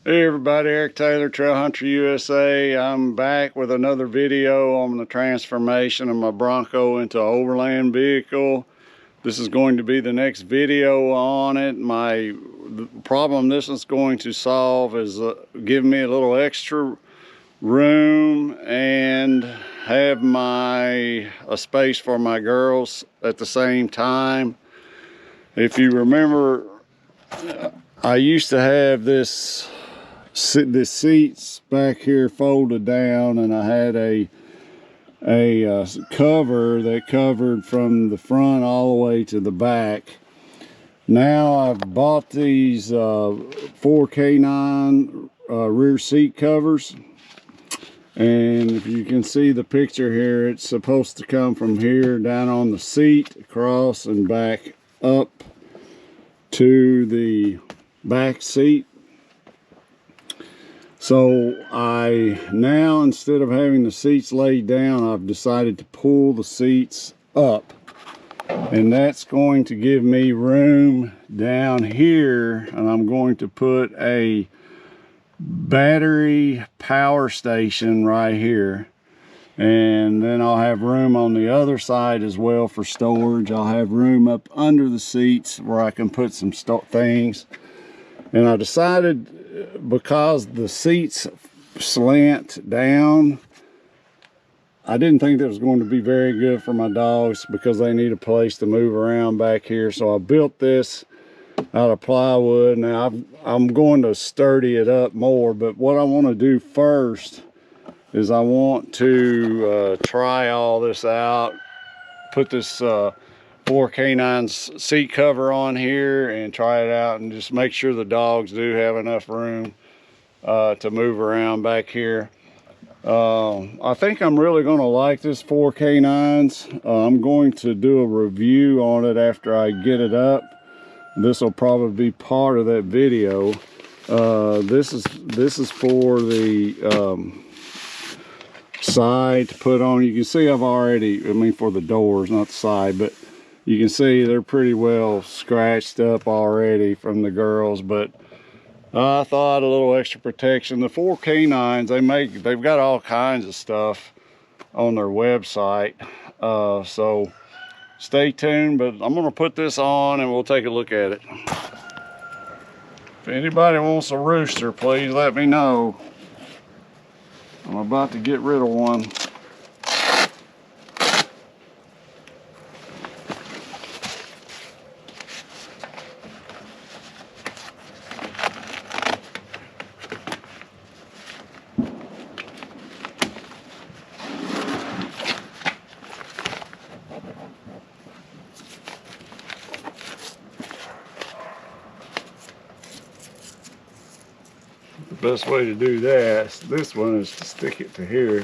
Hey everybody, Eric Taylor, Trail Hunter USA. I'm back with another video on the transformation of my Bronco into an overland vehicle. This is going to be the next video on it. The problem this is going to solve is give me a little extra room and have a space for my girls at the same time. If you remember, I used to have the seats back here folded down, and I had a cover that covered from the front all the way to the back. Now I've bought these 4K9 rear seat covers, and if you can see the picture here, it's supposed to come from here down on the seat, across and back up to the back seat. So now, instead of having the seats laid down, I've decided to pull the seats up, and that's going to give me room down here. And I'm going to put a battery power station right here, and then I'll have room on the other side as well for storage. I'll have room up under the seats where I can put some things. And I decided, because the seats slant down, I didn't think that was going to be very good for my dogs because they need a place to move around back here. So I built this out of plywood. Now I'm going to sturdy it up more, but what I want to do first is I want to try all this out, put this 4K9 seat cover on here and try it out, and just make sure the dogs do have enough room to move around back here. I think I'm really going to like this 4K9s. I'm going to do a review on it after I get it up. This will probably be part of that video. This is for the side to put on. You can see for the doors, not the side, but you can see they're pretty well scratched up already from the girls. But I thought a little extra protection. The 4K9s, they've got all kinds of stuff on their website. So stay tuned, but I'm gonna put this on and we'll take a look at it. If anybody wants a rooster, please let me know. I'm about to get rid of one. The best way to do this one is to stick it to here.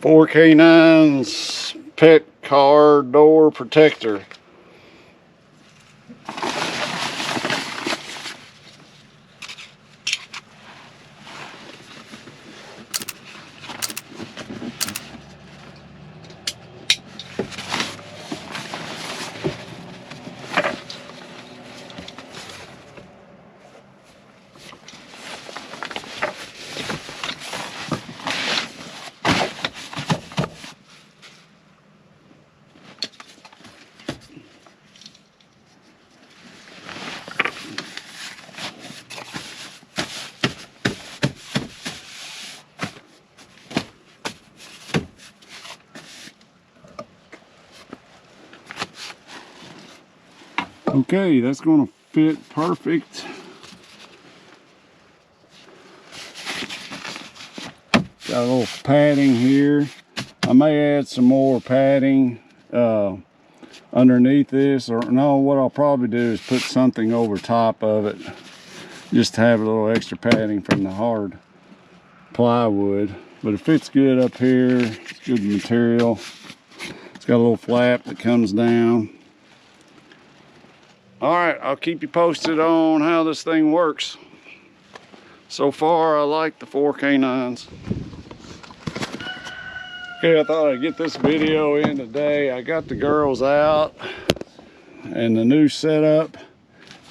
"4K9's pet car door protector." Okay, that's going to fit perfect. Got a little padding here. I may add some more padding underneath this, or no, what I'll probably do is put something over top of it just to have a little extra padding from the hard plywood. But it fits good up here. It's good material. It's got a little flap that comes down. All right, I'll keep you posted on how this thing works. So far, I like the 4K9s. Okay, I thought I'd get this video in today. I got the girls out and the new setup.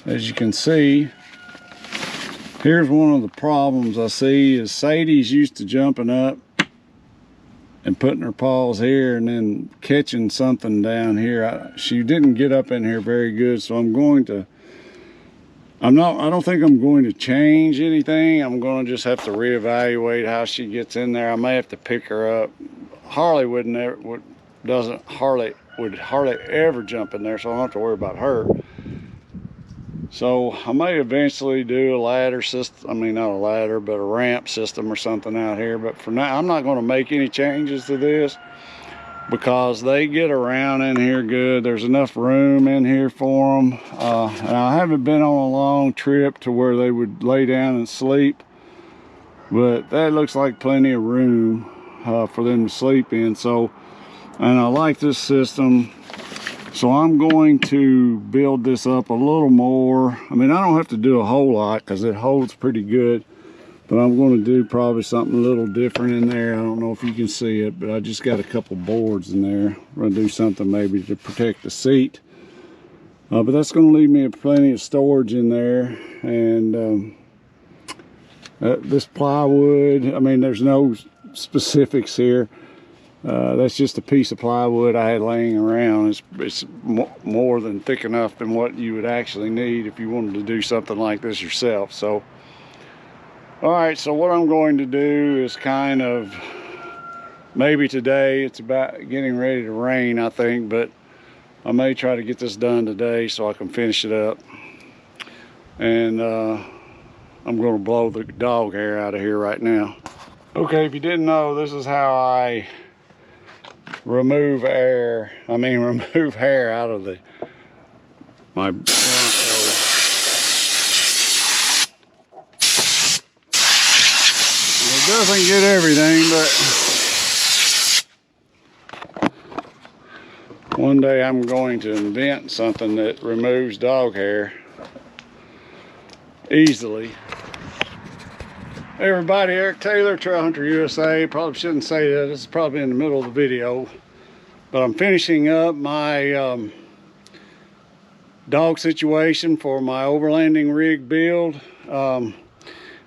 As you can see, here's one of the problems I see is Sadie's used to jumping up and putting her paws here and then catching something down here. She didn't get up in here very good, so I don't think I'm going to change anything. I'm going to just have to reevaluate how she gets in there. I may have to pick her up. Harley would hardly ever jump in there, so I don't have to worry about her. So I may eventually do a ladder system. I mean, not a ladder, but a ramp system or something out here. But for now, I'm not going to make any changes to this because they get around in here good. There's enough room in here for them. And I haven't been on a long trip to where they would lay down and sleep, but that looks like plenty of room for them to sleep in. So, and I like this system. So I'm going to build this up a little more. I mean, I don't have to do a whole lot because it holds pretty good, but I'm going to do probably something a little different in there. I don't know if you can see it, but I just got a couple boards in there. I'm going to do something maybe to protect the seat. But that's going to leave me plenty of storage in there. And this plywood, I mean, there's no specifics here. That's just a piece of plywood I had laying around. It's more than thick enough than what you would actually need if you wanted to do something like this yourself. So, all right, so what I'm going to do is kind of, maybe today, it's about getting ready to rain, I think, but I may try to get this done today so I can finish it up. And I'm going to blow the dog hair out of here right now. Okay, if you didn't know, this is how I remove hair out of my Bronco. It doesn't get everything, but one day I'm going to invent something that removes dog hair easily. Hey everybody, Eric Taylor, Trail Hunter USA. Probably shouldn't say that, this is probably in the middle of the video, but I'm finishing up my dog situation for my Overlanding Rig Build.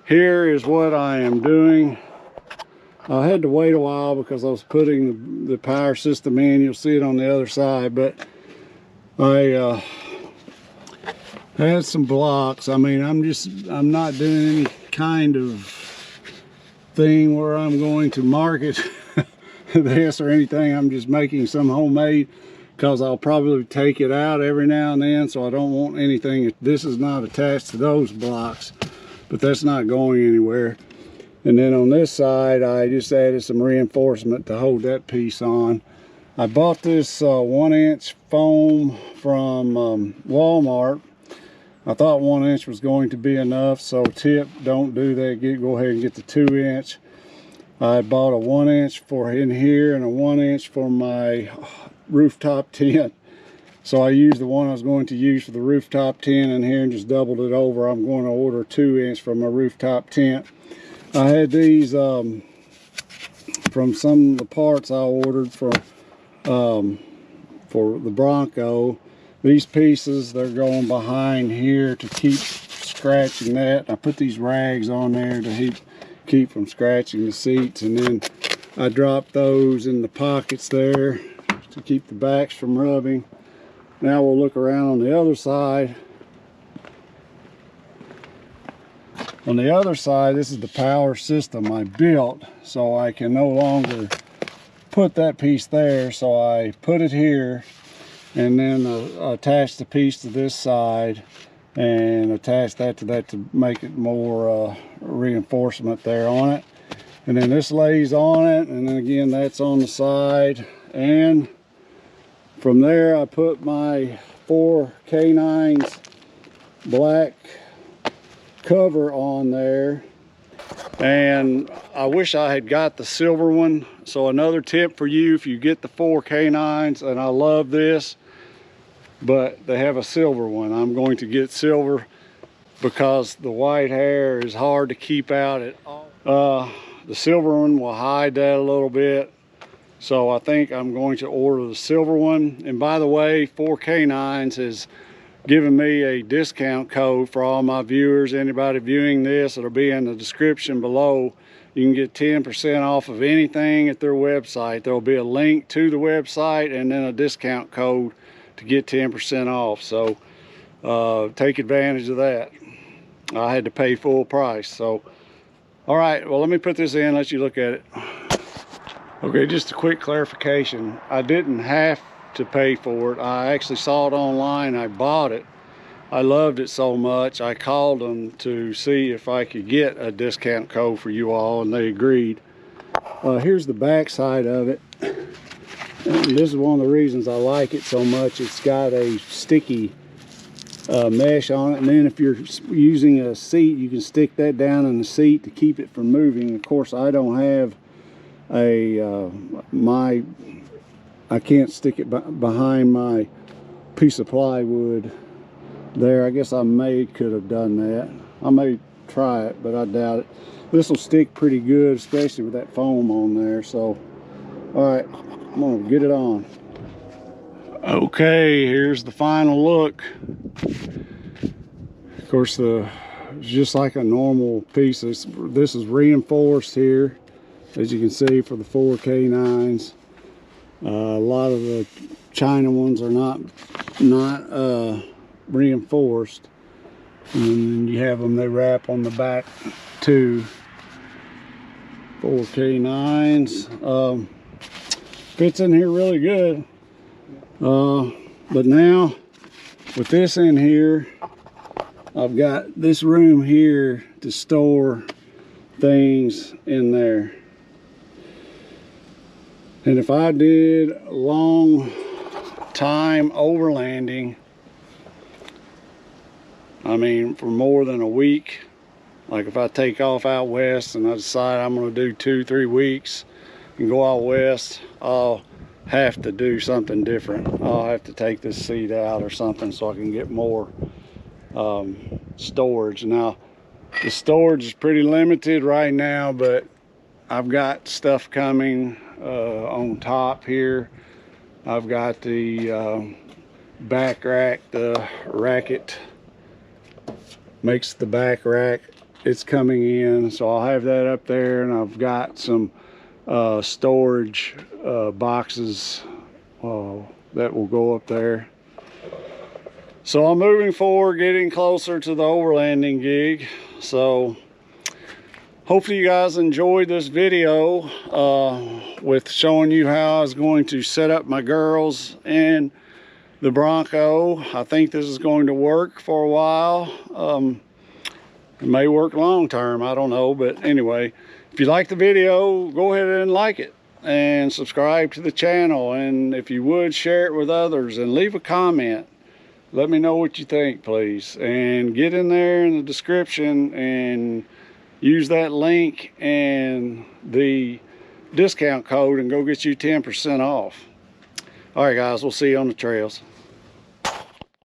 Here is what I am doing. I had to wait a while because I was putting the power system in. You'll see it on the other side, but I had some blocks. I mean, I'm not doing any kind of thing where I'm going to market this or anything. I'm just making some homemade because I'll probably take it out every now and then, so I don't want anything. This is not attached to those blocks, but that's not going anywhere. And then on this side, I just added some reinforcement to hold that piece on. I bought this 1-inch foam from Walmart. I thought 1 inch was going to be enough, so tip, don't do that. Go ahead and get the 2-inch. I bought a 1-inch for in here and a 1-inch for my rooftop tent. So I used the one I was going to use for the rooftop tent in here and just doubled it over. I'm going to order a 2-inch for my rooftop tent. I had these from some of the parts I ordered for the Bronco. These pieces, they're going behind here to keep scratching that. I put these rags on there to keep from scratching the seats, and then I dropped those in the pockets there to keep the backs from rubbing. Now we'll look around on the other side. On the other side, this is the power system I built, so I can no longer put that piece there, so I put it here and then attach the piece to this side and attach that to make it more reinforcement there on it. And then this lays on it, and then again that's on the side. And from there I put my 4 K9s black cover on there, and I wish I had got the silver one. So another tip for you, if you get the 4 K9s, and I love this, but they have a silver one. I'm going to get silver because the white hair is hard to keep out at all. The silver one will hide that a little bit, So I think I'm going to order the silver one. And by the way, 4K9s has given me a discount code for all my viewers. Anybody viewing this, it'll be in the description below. You can get 10% off of anything at their website. There'll be a link to the website and then a discount code to get 10% off. So take advantage of that. I had to pay full price. So all right, well, let me put this in, let you look at it. Okay, just a quick clarification. I didn't have to pay for it. I actually saw it online. I bought it. I loved it so much. I called them to see if I could get a discount code for you all, and they agreed. Here's the back side of it. And this is one of the reasons I like it so much. It's got a sticky mesh on it, and then if you're using a seat, you can stick that down in the seat to keep it from moving. Of course, I don't have a I can't stick it behind my piece of plywood there. I guess I could have done that. I may try it, but I doubt it. This will stick pretty good, especially with that foam on there. So all right, I'm gonna get it on. Okay, here's the final look. Of course, just like a normal piece, this is reinforced here, as you can see, for the 4K9s. A lot of the China ones are not reinforced, and you have them, they wrap on the back too. 4K9s fits in here really good. But now with this in here, I've got this room here to store things in there. And if I did long time overlanding, I mean for more than a week, like if I take off out west and I decide I'm going to do 2-3 weeks and go out west, I'll have to do something different. I'll have to take this seat out or something so I can get more storage. Now the storage is pretty limited right now, but I've got stuff coming on top here. I've got the back rack, the racket makes the back rack. It's coming in, so I'll have that up there, and I've got some storage boxes that will go up there. So I'm moving forward, getting closer to the overlanding gig. So hopefully you guys enjoyed this video with showing you how I was going to set up my girls and the Bronco. I think this is going to work for a while. It may work long term, I don't know, but anyway, if you like the video, go ahead and like it and subscribe to the channel, and if you would, share it with others and leave a comment. Let me know what you think, please, and get in there in the description and use that link and the discount code and go get you 10% off. All right guys, we'll see you on the trails.